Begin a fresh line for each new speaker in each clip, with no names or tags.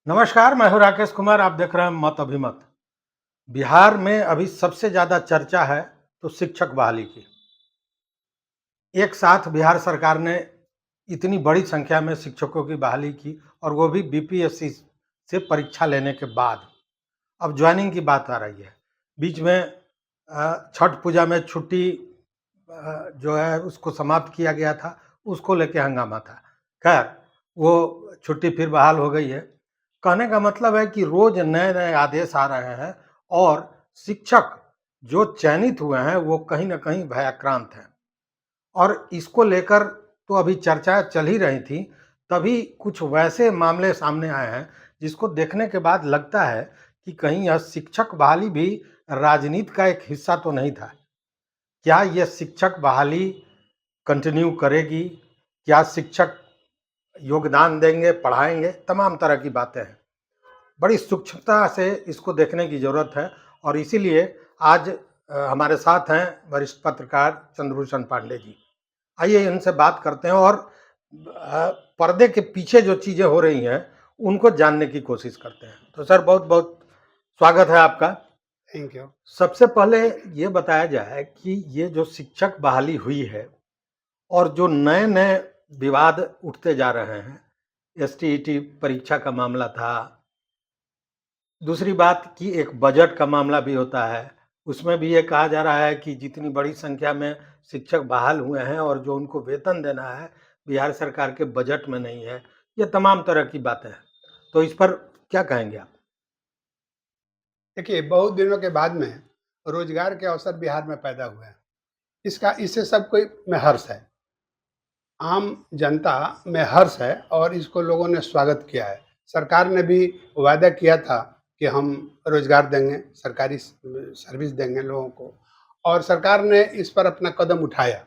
नमस्कार, मैं हूं राकेश कुमार। आप देख रहे हैं मत अभिमत। बिहार में अभी सबसे ज़्यादा चर्चा है तो शिक्षक बहाली की। एक साथ बिहार सरकार ने इतनी बड़ी संख्या में शिक्षकों की बहाली की और वो भी बीपीएससी से परीक्षा लेने के बाद। अब ज्वाइनिंग की बात आ रही है। बीच में छठ पूजा में छुट्टी जो है उसको समाप्त किया गया था, उसको लेके हंगामा था। खैर, वो छुट्टी फिर बहाल हो गई है। कहने का मतलब है कि रोज नए-नए आदेश आ रहे हैं और शिक्षक जो चयनित हुए हैं वो कहीं न कहीं भयाक्रांत हैं। और इसको लेकर तो अभी चर्चाएँ चल ही रही थी, तभी कुछ वैसे मामले सामने आए हैं जिसको देखने के बाद लगता है कि कहीं यह शिक्षक बहाली भी राजनीति का एक हिस्सा तो नहीं था। क्या ये शिक्षक बहाली कंटिन्यू करेगी? क्या शिक्षक योगदान देंगे, पढ़ाएँगे? तमाम तरह की बातें हैं। बड़ी सूक्ष्मता से इसको देखने की ज़रूरत है और इसीलिए आज हमारे साथ हैं वरिष्ठ पत्रकार चंद्रभूषण पांडे जी। आइए इनसे बात करते हैं और पर्दे के पीछे जो चीज़ें हो रही हैं, उनको जानने की कोशिश करते हैं। तो सर, बहुत-बहुत स्वागत है आपका।
Thank you.
सबसे पहले ये बताया जाए कि ये जो शिक्षक बहाली हुई है और जो नए-नए विवाद उठते जा रहे हैं, एसटीईटी परीक्षा का मामला था। दूसरी बात कि एक बजट का मामला भी होता है, उसमें भी ये कहा जा रहा है कि जितनी बड़ी संख्या में शिक्षक बहाल हुए हैं और जो उनको वेतन देना है, बिहार सरकार के बजट में नहीं है। ये तमाम तरह की बातें हैं। तो इस पर क्या कहेंगे आप?
देखिए, बहुत दिनों के बाद में रोजगार के अवसर बिहार में पैदा हुए हैं। इससे सब कोई में हर्ष है। आम जनता में हर्ष है और इसको लोगों ने स्वागत किया है। सरकार ने भी वादा किया था कि हम रोजगार देंगे, सरकारी सर्विस देंगे लोगों को, और सरकार ने इस पर अपना कदम उठाया।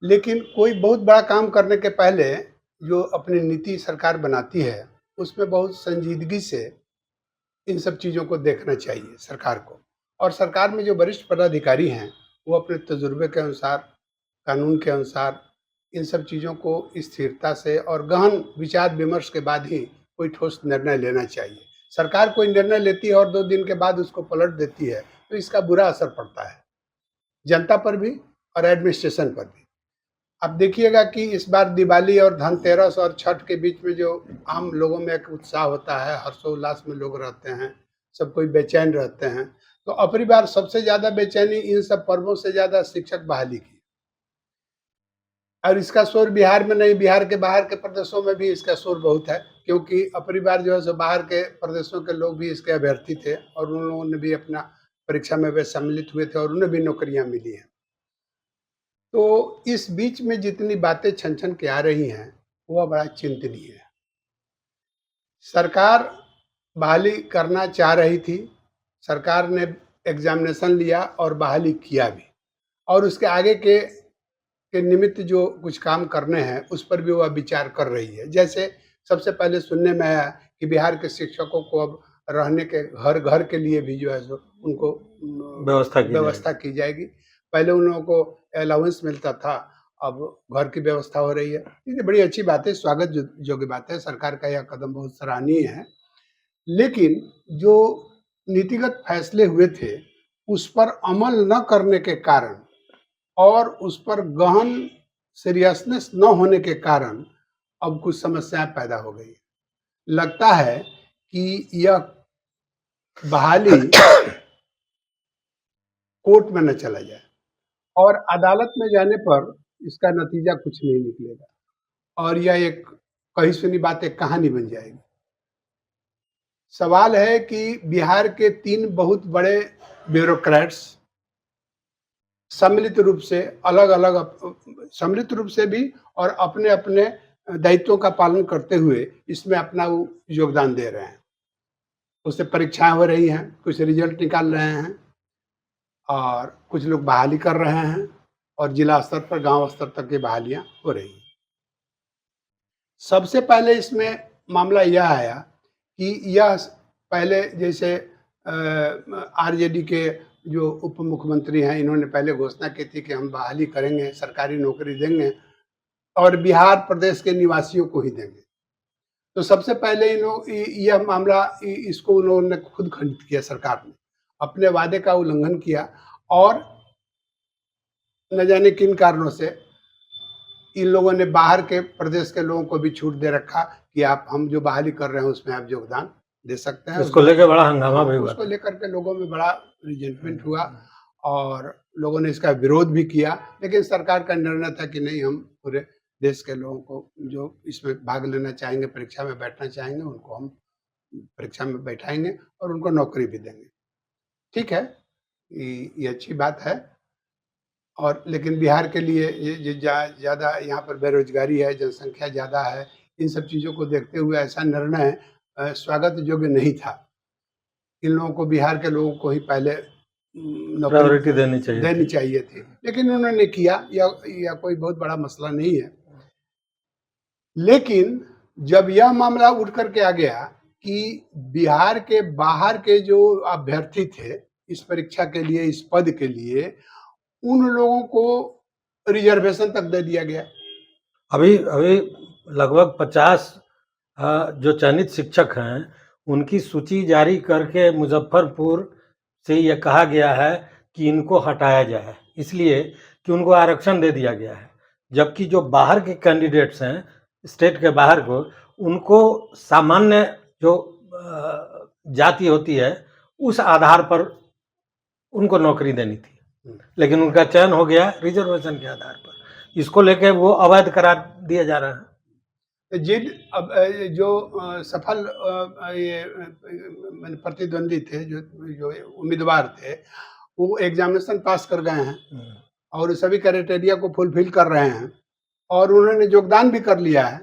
लेकिन कोई बहुत बड़ा काम करने के पहले जो अपनी नीति सरकार बनाती है, उसमें बहुत संजीदगी से इन सब चीज़ों को देखना चाहिए सरकार को। और सरकार में जो वरिष्ठ पदाधिकारी हैं, वो अपने तजुर्बे के अनुसार, कानून के अनुसार इन सब चीज़ों को स्थिरता से और गहन विचार विमर्श के बाद ही कोई ठोस निर्णय लेना चाहिए। सरकार कोई निर्णय लेती है और 2 दिन के बाद उसको पलट देती है, तो इसका बुरा असर पड़ता है, जनता पर भी और एडमिनिस्ट्रेशन पर भी। अब देखिएगा कि इस बार दिवाली और धनतेरस और छठ के बीच में जो आम लोगों में एक उत्साह होता है, हर्षोल्लास में लोग रहते हैं, सब कोई बेचैन रहते हैं। तो अपनी बार सबसे ज़्यादा बेचैनी इन सब पर्वों से ज़्यादा शिक्षक बहाली की। और इसका शोर बिहार में नहीं, बिहार के बाहर के प्रदेशों में भी इसका शोर बहुत है, क्योंकि अपनी बार जो है सो बाहर के प्रदेशों के लोग भी इसके अभ्यर्थी थे और उन लोगों ने भी अपना परीक्षा में वे सम्मिलित हुए थे और उन्हें भी नौकरियाँ मिली हैं। तो इस बीच में जितनी बातें छन-छन के आ रही हैं, वह बड़ा चिंतनीय है। सरकार बहाली करना चाह रही थी, सरकार ने एग्ज़ामिनेशन लिया और बहाली किया भी, और उसके आगे के निमित्त जो कुछ काम करने हैं, उस पर भी वह विचार कर रही है। जैसे सबसे पहले सुनने में आया कि बिहार के शिक्षकों को अब रहने के घर-घर के लिए भी जो है सो उनको व्यवस्था की जाएगी। पहले उन लोगों को अलाउंस मिलता था, अब घर की व्यवस्था हो रही है। ये बड़ी अच्छी बात है, स्वागत योग्य बात है, सरकार का यह कदम बहुत सराहनीय है। लेकिन जो नीतिगत फैसले हुए थे, उस पर अमल न करने के कारण और उस पर गहन सीरियसनेस न होने के कारण अब कुछ समस्याएँ पैदा हो गई। लगता है कि यह बहाली कोर्ट में न चला जाए और अदालत में जाने पर इसका नतीजा कुछ नहीं निकलेगा और यह एक कही सुनी बात एक कहानी बन जाएगी। सवाल है कि बिहार के 3 बहुत बड़े ब्यूरोक्रेट्स सम्मिलित रूप से अलग-अलग सम्मिलित रूप से भी और अपने-अपने दायित्वों का पालन करते हुए इसमें अपना वो योगदान दे रहे हैं। उससे परीक्षाएँ हो रही हैं, कुछ रिजल्ट निकाल रहे हैं और कुछ लोग बहाली कर रहे हैं और जिला स्तर पर, गाँव स्तर तक की बहालियाँ हो रही हैं। सबसे पहले इसमें मामला यह आया कि यह पहले जैसे आरजेडी के जो उप मुख्यमंत्री हैं, इन्होंने पहले घोषणा की थी कि हम बहाली करेंगे, सरकारी नौकरी देंगे और बिहार प्रदेश के निवासियों को ही देंगे। तो सबसे पहले इन लोग यह मामला इसको उन्होंने खुद खंडित किया, सरकार ने अपने वादे का उल्लंघन किया और न जाने किन कारणों से इन लोगों ने बाहर के प्रदेश के लोगों को भी छूट दे रखा कि आप हम जो बहाली कर रहे हैं उसमें आप योगदान दे सकते हैं।
इसको लेके बड़ा हंगामा भी हुआ
उसको
था।
लेकर के लोगों में बड़ा रिजेंटमेंट हुआ और लोगों ने इसका विरोध भी किया, लेकिन सरकार का निर्णय था कि नहीं, हम पूरे देश के लोगों को जो इसमें भाग लेना चाहेंगे, परीक्षा में बैठना चाहेंगे, उनको हम परीक्षा में बैठाएंगे और उनको नौकरी भी देंगे। ठीक है, ये अच्छी बात है। और लेकिन बिहार के लिए ये ज़्यादा यहाँ पर बेरोजगारी है, जनसंख्या ज़्यादा है, इन सब चीज़ों को देखते हुए ऐसा निर्णय स्वागत योग्य नहीं था। इन लोगों को, बिहार के लोगों को ही पहले
प्रायोरिटी देनी
चाहिए थी, लेकिन उन्होंने किया। यह कोई बहुत बड़ा मसला नहीं है। लेकिन जब यह मामला उठ करके आ गया कि बिहार के बाहर के जो अभ्यर्थी थे इस परीक्षा के लिए, इस पद के लिए, उन लोगों को रिजर्वेशन तक दे दिया गया।
अभी लगभग 50 जो चयनित शिक्षक हैं उनकी सूची जारी करके मुजफ्फरपुर से यह कहा गया है कि इनको हटाया जाए, इसलिए कि उनको आरक्षण दे दिया गया है। जबकि जो बाहर के कैंडिडेट्स हैं, स्टेट के बाहर को, उनको सामान्य जो जाति होती है उस आधार पर उनको नौकरी देनी थी, लेकिन उनका चयन हो गया रिजर्वेशन के आधार पर। इसको लेके वो अवैध करार दिया जा रहा है।
जिन अब जो सफल ये प्रतिद्वंदी थे, जो उम्मीदवार थे, वो एग्जामिनेशन पास कर गए हैं और सभी क्राइटेरिया को फुलफिल कर रहे हैं और उन्होंने योगदान भी कर लिया है।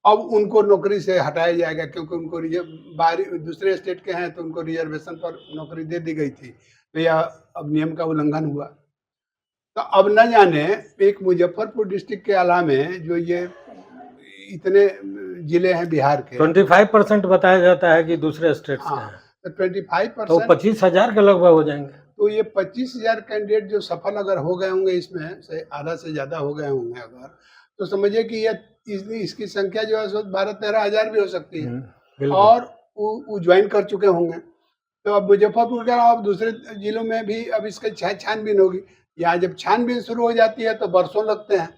अब उनको नौकरी से हटाया जाएगा क्योंकि उनको बाहरी दूसरे स्टेट के हैं तो उनको रिजर्वेशन पर नौकरी दे दी गई थी, तो यह अब नियम का उल्लंघन हुआ। तो अब न जाने एक मुजफ्फरपुर डिस्ट्रिक्ट के अलावा जो ये इतने जिले हैं बिहार के,
25% बताया जाता है कि दूसरे स्टेट से हैं।
तो 25%,
तो 25,000 के लगभग हो जाएंगे।
तो ये 25,000 कैंडिडेट जो सफल अगर हो गए होंगे, इसमें से आधा से ज्यादा हो गए होंगे अगर, तो समझिए कि ये इसकी संख्या जो है 12-13 हजार भी हो सकती है और वो ज्वाइन कर चुके होंगे। तो अब मुजफ्फरपुर के अलावा दूसरे जिलों में भी अब इसके छानबीन होगी। यहाँ जब छानबीन शुरू हो जाती है तो बरसों लगते हैं।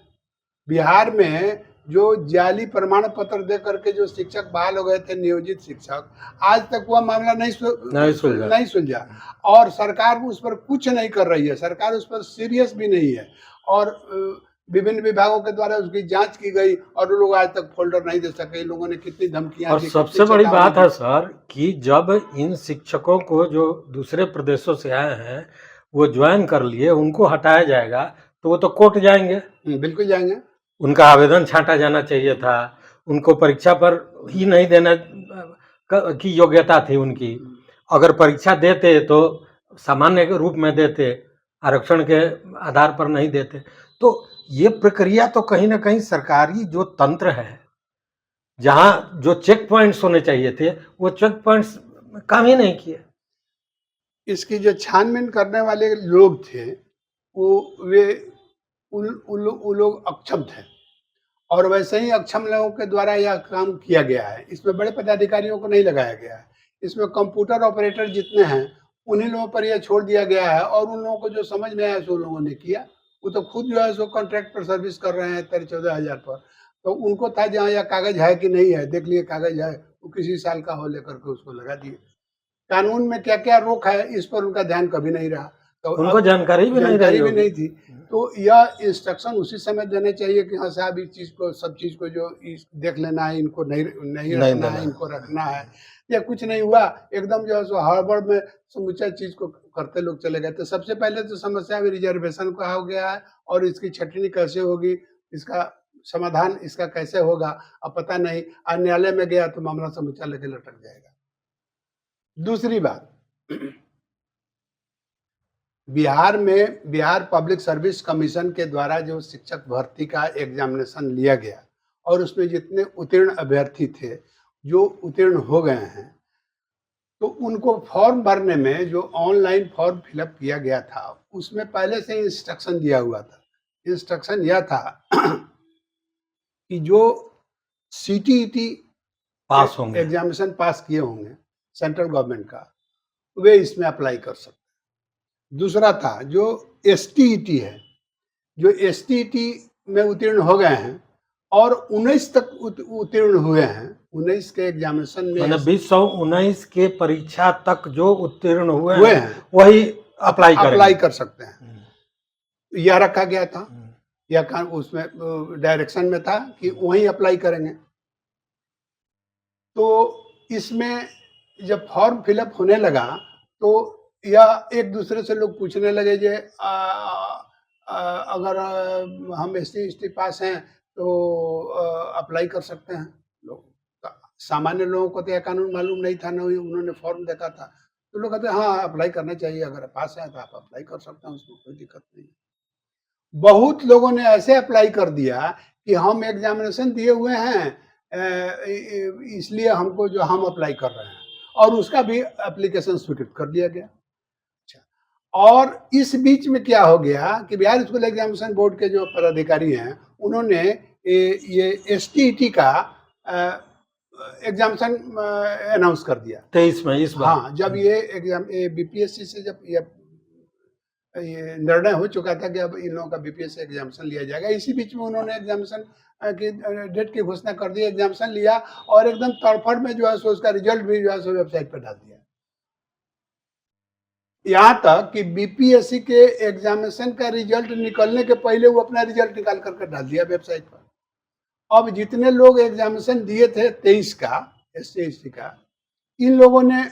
बिहार में जो जाली प्रमाण पत्र दे करके जो शिक्षक बहाल हो गए थे, नियोजित शिक्षक, आज तक वह मामला नहीं सुलझा और सरकार उस पर कुछ नहीं कर रही है। सरकार उस पर सीरियस भी नहीं है और विभिन्न विभागों के द्वारा उसकी जांच की गई और लोग आज तक फोल्डर नहीं दे सके। इन लोगों ने कितनी धमकियां दी।
और सबसे बड़ी बात है सर कि जब इन शिक्षकों को जो दूसरे प्रदेशों से आए हैं वो ज्वाइन कर लिए, उनको हटाया जाएगा तो वो तो कोर्ट जाएंगे।
बिल्कुल जाएंगे।
उनका आवेदन छांटा जाना चाहिए था, उनको परीक्षा पर ही नहीं देना की योग्यता थी उनकी। अगर परीक्षा देते तो सामान्य रूप में देते, आरक्षण के आधार पर नहीं देते। तो ये प्रक्रिया तो कहीं ना कहीं सरकारी जो तंत्र है, जहां जो चेक पॉइंट्स होने चाहिए थे वो चेक पॉइंट्स काम ही नहीं किए।
इसकी जो छानबीन करने वाले लोग थे वो लोग अक्षम थे और वैसे ही अक्षम लोगों के द्वारा यह काम किया गया है। इसमें बड़े पदाधिकारियों को नहीं लगाया गया है। इसमें कंप्यूटर ऑपरेटर जितने हैं उन्हीं लोगों पर यह छोड़ दिया गया है और उन लोगों को जो समझ में आया सो लोगों ने किया। वो तो खुद जो है सो कॉन्ट्रैक्ट पर सर्विस कर रहे हैं 13-14 हजार पर, तो उनको था जहाँ यह कागज है कि नहीं है, देख लिए कागज है, वो किसी साल का हो लेकर के उसको लगा दिए। कानून में क्या क्या रोक है इस पर उनका ध्यान कभी नहीं रहा, तो
उनको जानकारी भी
नहीं थी। तो यह इंस्ट्रक्शन उसी समय देने चाहिए कि हाँ साहब इस चीज को, सब चीज को जो देख लेना है, इनको नहीं रखना है, इनको रखना है। या कुछ नहीं हुआ, एकदम जो है सो हड़बड़ में समूचा चीज को करते लोग चले गए। तो सबसे पहले तो समस्या भी रिजर्वेशन का हो गया है और इसकी छटनी कैसे होगी, इसका समाधान इसका कैसे होगा अब पता नहीं। न्यायालय में गया तो मामला समूचा लेके लटक जाएगा। दूसरी बात, बिहार में बिहार पब्लिक सर्विस कमीशन के द्वारा जो शिक्षक भर्ती का एग्जामिनेशन लिया गया और उसमें जितने उत्तीर्ण अभ्यर्थी थे जो उत्तीर्ण हो गए हैं, तो उनको फॉर्म भरने में जो ऑनलाइन फॉर्म फिलअप किया गया था उसमें पहले से इंस्ट्रक्शन दिया हुआ था। इंस्ट्रक्शन यह था कि जो CTET
पास होंगे।
एग्जामिनेशन पास किए होंगे सेंट्रल गवर्नमेंट का, वे इसमें अप्लाई कर सकते हैं। दूसरा था जो एसटीईटी है, जो एसटीईटी में उत्तीर्ण हो गए हैं और 19 तक उत्तीर्ण हुए हैं, 19 के एग्जामिनेशन में
मतलब 2019 के परीक्षा तक जो उत्तीर्ण हुए
हुए
हैं
हैं
वही अप्लाई
अप्लाई
करेंगे।
कर सकते हैं। यह रखा गया था,
हम्म।
यह उसमें डायरेक्शन में था कि वहीं अप्लाई करेंगे। तो इसमें जब फॉर्म फिलअप होने लगा तो यह एक दूसरे से लोग पूछने लगे जे अगर हम एसटी एसटी पास हैं तो अप्लाई कर सकते हैं लोग। सामान्य लोगों को तो यह कानून मालूम नहीं था, ना उन्होंने फॉर्म देखा था, तो लोग कहते हाँ अप्लाई करना चाहिए, अगर पास है तो आप अप्लाई कर सकते हैं, उसमें कोई दिक्कत नहीं। बहुत लोगों ने ऐसे अप्लाई कर दिया कि हम एग्जामिनेशन दिए हुए हैं, इसलिए हमको जो हम अप्लाई कर रहे हैं, और उसका भी एप्लीकेशन स्वीकृत कर दिया गया। अच्छा, और इस बीच में क्या हो गया कि बिहार स्कूल एग्जामिनेशन बोर्ड के जो पदाधिकारी हैं उन्होंने ये एसटीईटी का एग्जामिनेशन अनाउंस कर दिया
23 में इस बार।
हाँ, जब ये एग्जाम बीपीएससी से जब ये निर्णय हो चुका था कि अब इन लोगों का बीपीएससी एग्जामिनेशन लिया जाएगा, इसी बीच में उन्होंने एग्जामिनेशन की डेट की घोषणा कर दी, एग्जामिनेशन लिया और एकदम तड़फड़ में जो है सो उसका रिजल्ट भी जो है सो वेबसाइट पर डाल दिया। यहाँ तक कि बीपीएससी के एग्जामिनेशन का रिजल्ट निकलने के पहले वो अपना रिजल्ट निकाल करके डाल दिया वेबसाइट पर। अब जितने लोग एग्जामिनेशन दिए थे 23 का एससी का, इन लोगों ने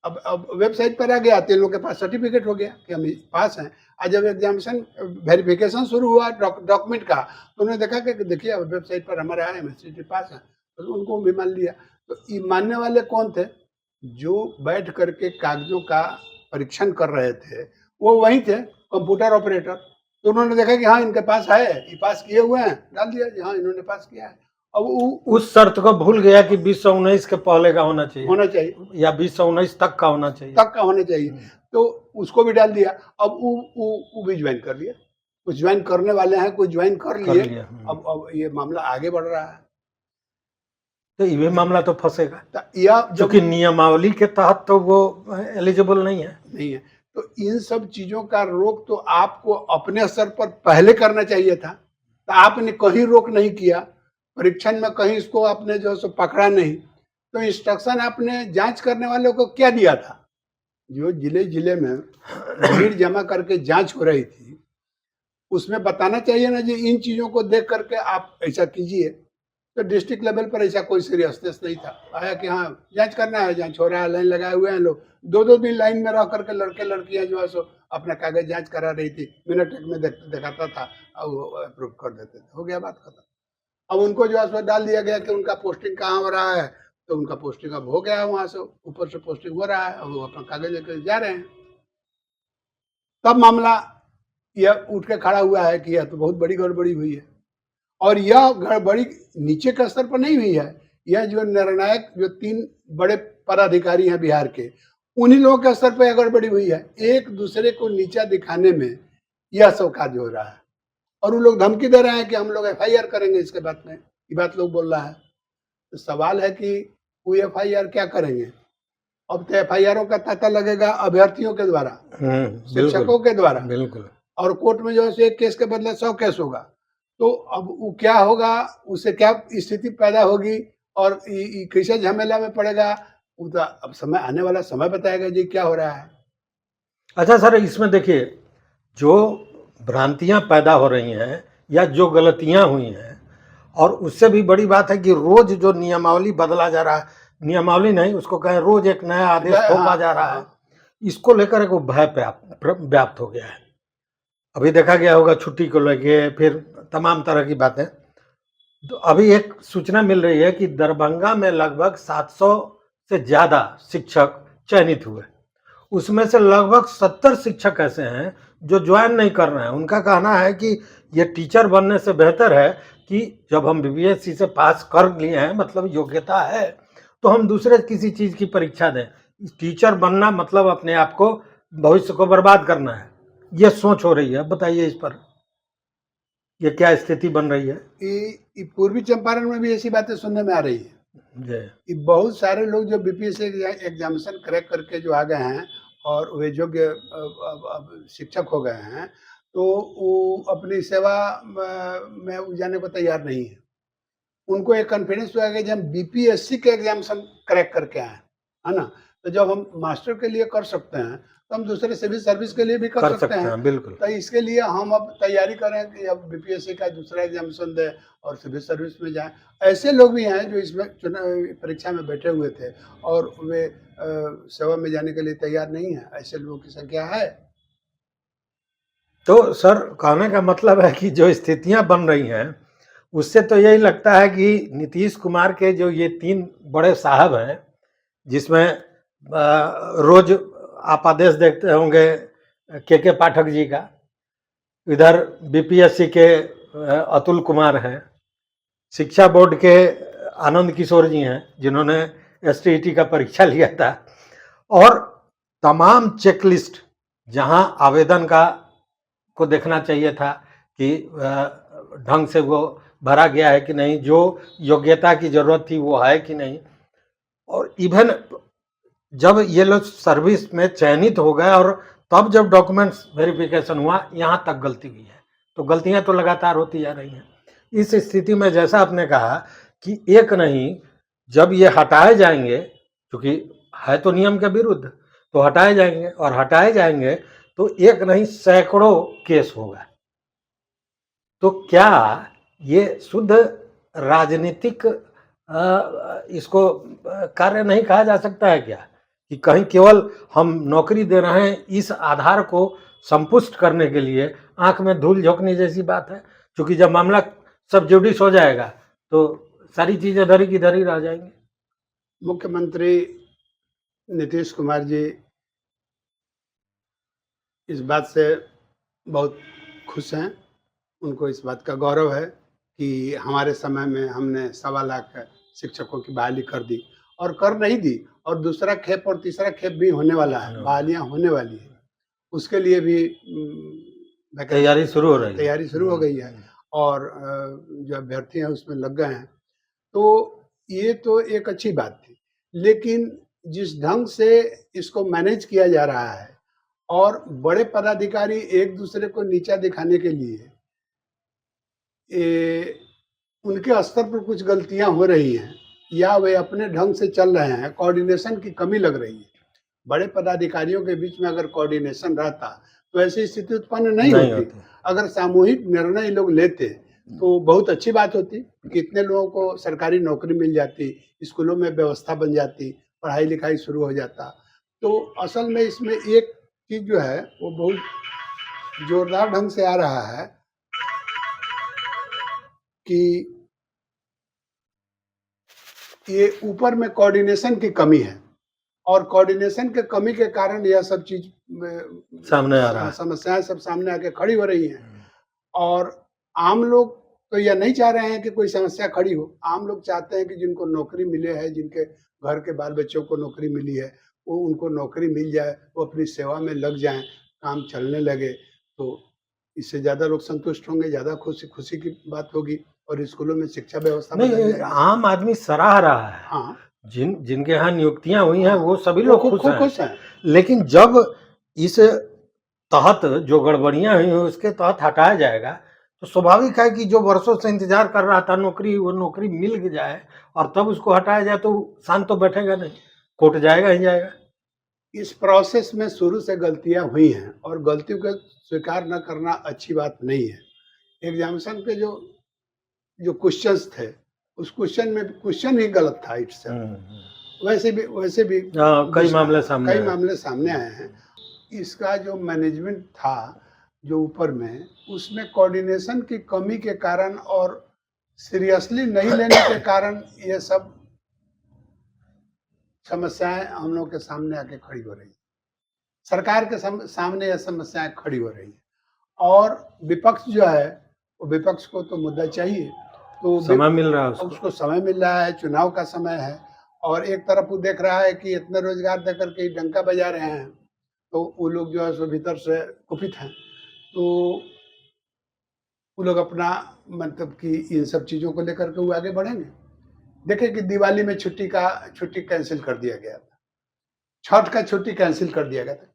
अब वेबसाइट पर आ गया तो इन लोगों के पास सर्टिफिकेट हो गया कि हम पास हैं। आज जब एग्जामिनेशन वेरिफिकेशन शुरू हुआ डॉक्यूमेंट का, तो उन्होंने देखा कि देखिए अब वेबसाइट पर हमारा है एमएससीटी पास है, तो उनको भी मान लिया। तो ये मानने वाले कौन थे? जो बैठ करके कागजों का परीक्षण कर रहे थे वो वही थे, कंप्यूटर ऑपरेटर। तो उन्होंने देखा कि हाँ इनके पास है, ये पास किए हुए हैं, डाल दिया कि हाँ इन्होंने पास किया है। अब
उस शर्त को भूल गया कि 2019 के पहले का होना चाहिए या 2019 तक का होना चाहिए।
तो उसको भी डाल दिया। अब वो भी ज्वाइन कर लिया, कुछ ज्वाइन करने वाले हैं, कुछ ज्वाइन कर लिए। अब ये मामला आगे बढ़ रहा है,
तो ये मामला तो फंसेगा
या
क्योंकि नियमावली के तहत तो वो एलिजिबल नहीं है।
तो इन सब चीजों का रोक तो आपको अपने स्तर पर पहले करना चाहिए था, तो आपने कहीं रोक नहीं किया, परीक्षण में कहीं इसको आपने जो है पकड़ा नहीं। तो इंस्ट्रक्शन आपने जांच करने वालों को क्या दिया था? जो जिले जिले में भीड़ जमा करके जांच हो रही थी, उसमें बताना चाहिए ना जी इन चीजों को देख करके आप ऐसा कीजिए। तो डिस्ट्रिक्ट लेवल पर ऐसा कोई सीरियसनेस नहीं था, आया कि हाँ जांच करना है, जांच हो रहा है, लाइन लगाए हुए हैं लोग, 2-2 दिन लाइन में रह करके लड़के लड़कियां जो है सो अपना कागज जांच करा रही थी, मिनट एक में दिखाता था और वो अप्रूव कर देते थे, हो गया बात खत्म। अब उनको जो है डाल दिया गया कि उनका पोस्टिंग कहाँ हो रहा है, तो उनका पोस्टिंग अब हो गया, वहां से ऊपर से पोस्टिंग हो रहा है और वो अपना कागज लेकर जा रहे हैं। तब मामला यह उठ के खड़ा हुआ है कि यह तो बहुत बड़ी गड़बड़ी हुई है, और यह गड़बड़ी नीचे के स्तर पर नहीं हुई है, यह जो निर्णायक जो 3 बड़े पदाधिकारी हैं बिहार के, उन्हीं लोगों के स्तर पर यह गड़बड़ी हुई है। एक दूसरे को नीचा दिखाने में यह सब कार्य हो रहा है, और वो लोग धमकी दे रहे हैं कि हम लोग एफआईआर करेंगे इसके बाद में, ये बात लोग बोल रहा है। तो सवाल है कि वो एफआईआर क्या करेंगे? अब तो एफआईआरों का तांता लगेगा अभ्यर्थियों के द्वारा, शिक्षकों के द्वारा, बिल्कुल, और कोर्ट में जो है एक केस के बदले 100 केस होगा। तो अब वो क्या होगा, उससे क्या स्थिति पैदा होगी और कैसे झमेला में पड़ेगा, वो तो अब समय आने वाला समय बताएगा जी क्या हो रहा है।
अच्छा सर, इसमें देखिए जो भ्रांतियां पैदा हो रही हैं या जो गलतियां हुई हैं, और उससे भी बड़ी बात है कि रोज जो नियमावली बदला जा रहा है, नियमावली नहीं उसको कहें, रोज एक नया आदेश थोपा जा रहा है, इसको लेकर एक भय व्याप्त हो गया है। अभी देखा गया होगा छुट्टी को लेके, फिर तमाम तरह की बातें। तो अभी एक सूचना मिल रही है कि दरभंगा में लगभग 700 से ज्यादा शिक्षक चयनित हुए, उसमें से लगभग 70 शिक्षक ऐसे हैं जो ज्वाइन नहीं कर रहे हैं। उनका कहना है कि ये टीचर बनने से बेहतर है कि जब हम बीपीएससी से पास कर लिए हैं, मतलब योग्यता है, तो हम दूसरे किसी चीज की परीक्षा दें। टीचर बनना मतलब अपने आप को, भविष्य को बर्बाद करना है, ये सोच हो रही है। बताइए इस पर, ये क्या स्थिति बन रही है?
पूर्वी चंपारण में भी ऐसी बातें सुनने में आ रही है।
जी।
कि बहुत सारे लोग जो बीपीएससी एग्जामिनेशन क्रैक करके जो आ गए हैं और वे योग्य अब शिक्षक हो गए हैं, तो वो अपनी सेवा में जाने को तैयार नहीं है। उनको एक कॉन्फिडेंस हो गया कि हम बीपीएससी के एग्जामिनेशन क्रैक करके आए हैं, है ना? तो जब हम मास्टर के लिए कर सकते हैं, तो हम दूसरे सिविल सर्विस के लिए भी कर
कर
सकते
सकते
हैं।
हैं, बिल्कुल।
तो इसके लिए हम अब तैयारी करें कि अब बीपीएससी का दूसरा एग्जामिनेशन दें और सिविल सर्विस में जाएँ। ऐसे लोग भी हैं जो इसमें परीक्षा में बैठे हुए थे और वे सेवा में जाने के लिए तैयार नहीं हैं, ऐसे लोगों की संख्या है।
तो सर, कहने का मतलब है कि जो स्थितियाँ बन रही हैं, उससे तो यही लगता है कि नीतीश कुमार के जो ये 3 बड़े साहब हैं, जिसमें रोज़ आप आदेश देखते होंगे के पाठक जी का, इधर बीपीएससी के अतुल कुमार हैं, शिक्षा बोर्ड के आनंद किशोर जी हैं, जिन्होंने एसटीईटी का परीक्षा लिया था, और तमाम चेकलिस्ट जहां आवेदन का को देखना चाहिए था कि ढंग से वो भरा गया है कि नहीं, जो योग्यता की जरूरत थी वो है कि नहीं, और इवन जब ये लोग सर्विस में चयनित हो गए और तब जब डॉक्यूमेंट्स वेरिफिकेशन हुआ, यहाँ तक गलती हुई है। तो गलतियां तो लगातार होती जा रही हैं। इस स्थिति में जैसा आपने कहा कि एक नहीं, जब ये हटाए जाएंगे, क्योंकि है तो नियम के विरुद्ध, तो हटाए जाएंगे, और हटाए जाएंगे तो एक नहीं सैकड़ों केस होगा। तो क्या ये शुद्ध राजनीतिक इसको कार्य नहीं कहा जा सकता है क्या, कि कहीं केवल हम नौकरी दे रहे हैं इस आधार को संपुष्ट करने के लिए? आंख में धूल झोंकने जैसी बात है, क्योंकि जब मामला सब जुडिस हो जाएगा तो सारी चीजें धरी की धरी रह जाएंगी।
मुख्यमंत्री नीतीश कुमार जी इस बात से बहुत खुश हैं। उनको इस बात का गौरव है कि हमारे समय में हमने 1.25 लाख शिक्षकों की बहाली कर दी और कर नहीं दी, और दूसरा खेप और तीसरा खेप भी होने वाला है, बहालियाँ होने वाली हैं। उसके लिए भी
तैयारी शुरू हो रही है।
तैयारी शुरू हो गई है और जो अभ्यर्थी हैं उसमें लग गए हैं। तो ये तो एक अच्छी बात थी। लेकिन जिस ढंग से इसको मैनेज किया जा रहा है और बड़े पदाधिकारी एक-दूसरे को नीचा दिखाने के लिए उनके स्तर पर कुछ गलतियाँ हो रही हैं या वे अपने ढंग से चल रहे हैं, कोऑर्डिनेशन की कमी लग रही है। बड़े पदाधिकारियों के बीच में अगर कोऑर्डिनेशन रहता, तो ऐसी स्थिति उत्पन्न नहीं होती। अगर सामूहिक निर्णय लोग लेते, तो बहुत अच्छी बात होती। कितने लोगों को सरकारी नौकरी मिल जाती, स्कूलों में व्यवस्था बन जाती, पढ़ाई-लिखाई शुरू हो जाता। तो असल में इसमें एक चीज़ जो है, वो बहुत जोरदार ढंग से आ रहा है कि ये ऊपर में कोऑर्डिनेशन की कमी है और कोऑर्डिनेशन के कमी के कारण यह सब चीज़
सामने आ रहा है।
समस्याएँ सब सामने आके खड़ी हो रही हैं। और आम लोग तो यह नहीं चाह रहे हैं कि कोई समस्या खड़ी हो। आम लोग चाहते हैं कि जिनको नौकरी मिले है, जिनके घर के बाल-बच्चों को नौकरी मिली है, वो उनको नौकरी मिल जाए, वो अपनी सेवा में लग जाएँ, काम चलने लगे, तो इससे ज़्यादा लोग संतुष्ट होंगे, ज़्यादा खुशी की बात होगी और स्कूलों में शिक्षा व्यवस्था बदल
नहीं,
जाएगी।
आम आदमी सराह रहा है।
हाँ।
जिनके यहाँ नियुक्तियां हुई हैं वो सभी लोग खुश हैं।
हैं।
लेकिन जब इस तहत जो गड़बड़ियां हुई हैं उसके तहत हटाया जाएगा, तो स्वाभाविक है कि जो वर्षों से इंतजार कर रहा था नौकरी, वो नौकरी मिल जाए और तब उसको हटाया जाए, तो शांत तो बैठेगा नहीं, कोर्ट जाएगा ही जाएगा।
इस प्रोसेस में शुरू से गलतियां हुई हैं और गलतियों को स्वीकार न करना अच्छी बात नहीं है। एग्जामिनेशन के जो क्वेश्चंस थे, उस क्वेश्चन ही गलत था इटसेल्फ। वैसे भी
कई मामले
सामने आए हैं। इसका जो मैनेजमेंट था, जो ऊपर में, उसमें कोऑर्डिनेशन की कमी के कारण और सीरियसली नहीं लेने के कारण ये सब समस्याएं हम लोग के सामने आके खड़ी हो रही है। सरकार के सामने यह समस्याएं खड़ी हो रही है और विपक्ष जो है, वो विपक्ष को तो मुद्दा चाहिए, तो
समय मिल रहा है
उसको समय मिल रहा है, चुनाव का समय है और एक तरफ वो देख रहा है कि इतने रोजगार देकर के डंका बजा रहे हैं, तो वो लोग जो है सो भीतर से कुपित हैं। तो वो लोग अपना मतलब कि इन सब चीज़ों को लेकर के वो आगे बढ़ेंगे। देखिए कि दिवाली में छुट्टी कैंसिल कर दिया गया था, छठ का छुट्टी कैंसिल कर दिया गया था।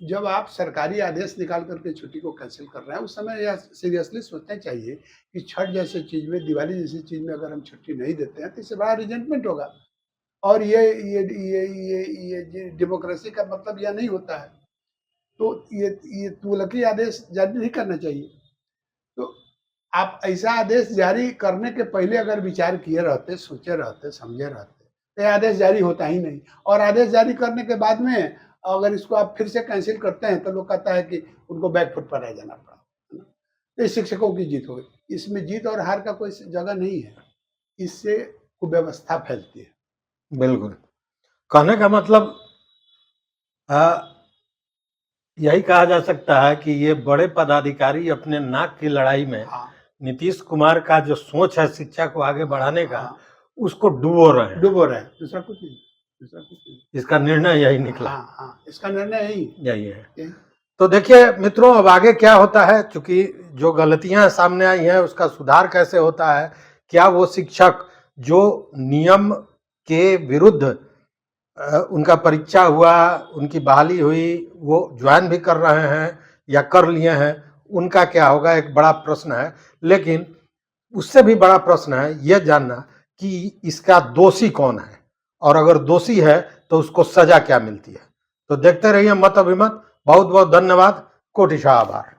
जब आप सरकारी आदेश निकाल करके छुट्टी को कैंसिल कर रहे हैं, उस समय यह सीरियसली सोचना चाहिए कि छठ जैसे चीज़ में, दिवाली जैसी चीज़ में अगर हम छुट्टी नहीं देते हैं तो इससे बड़ा रिजेंटमेंट होगा। और ये डेमोक्रेसी का मतलब यह नहीं होता है। तो ये तुगलकी आदेश जारी नहीं करना चाहिए। तो आप ऐसा आदेश जारी करने के पहले अगर विचार किए रहते, सोचे रहते, समझे रहते, तो ये आदेश जारी होता ही नहीं। और आदेश जारी करने के बाद में अगर इसको आप फिर से कैंसिल करते हैं तो लोग कहता है कि उनको बैकफुट पर रह जाना पड़ा, है ना? तो ये शिक्षकों की जीत हो गई। इसमें जीत और हार का कोई जगह नहीं है। इससे कुव्यवस्था फैलती है।
बिल्कुल। कहने का मतलब यही कहा जा सकता है कि ये बड़े पदाधिकारी अपने नाक की लड़ाई में
हाँ,
नीतीश कुमार का जो सोच है शिक्षा को आगे बढ़ाने का,
हाँ,
उसको डुबो रहे हैं।
डुबो रहे हैं, दूसरा कुछ नहीं, दूसरा कुछ नहीं।
इसका निर्णय यही निकला,
हाँ, हाँ, इसका निर्णय
यही है।
यही
तो देखिए मित्रों, अब आगे क्या होता है, चूंकि जो गलतियां सामने आई हैं उसका सुधार कैसे होता है, क्या वो शिक्षक जो नियम के विरुद्ध उनका परीक्षा हुआ, उनकी बहाली हुई, वो ज्वाइन भी कर रहे हैं या कर लिए हैं, उनका क्या होगा, एक बड़ा प्रश्न है। लेकिन उससे भी बड़ा प्रश्न है यह जानना कि इसका दोषी कौन है, और अगर दोषी है तो उसको सजा क्या मिलती है। तो देखते रहिए मत अभिमत। बहुत बहुत धन्यवाद, कोटि आभार।